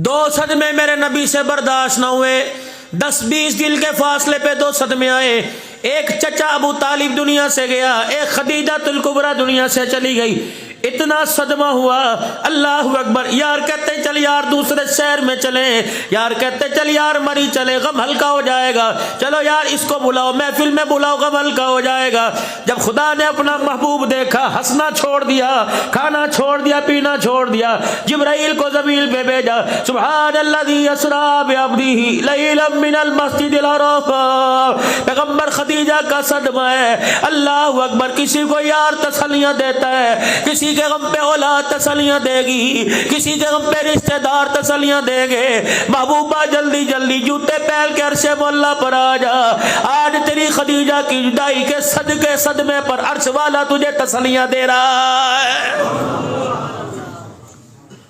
دو صدمے میرے نبی سے برداشت نہ ہوئے، 10-20 دل کے فاصلے پہ 2 صدمے آئے۔ ایک چچا ابو طالب دنیا سے گیا، ایک خدیجہ الکبریٰ دنیا سے چلی گئی۔ اتنا صدمہ ہوا، اللہ اکبر۔ یار کہتے چل یار دوسرے شہر میں چلیں، یار کہتے چل یار مری چلے، غم ہلکا ہو جائے گا، چلو یار اس کو بلاؤ محفل میں بلاؤ، غم ہلکا ہو جائے گا۔ جب خدا نے اپنا محبوب دیکھا، ہنسنا چھوڑ دیا، کھانا چھوڑ دیا، پینا چھوڑ دیا، جبرائیل کو زمین پہ بھیجا۔ سبحان الذی اسریٰ بعبدہ لیلا من المسجد الحرام۔ پیغمبر خدیجہ کا صدمہ ہے، اللہ اکبر۔ کسی کو یار تسلیاں دیتا ہے، کسی کے غم پہ اولاد تسلیاں دے گی، کسی کے غم پہ رشتہ دار تسلیاں دے گے۔ محبوبہ جلدی جلدی جوتے پہن کے عرش مولا پر آ جا، آج تیری خدیجہ کی جدائی کے صدقے صدمے پر عرش والا تجھے تسلیاں دے رہا ہے۔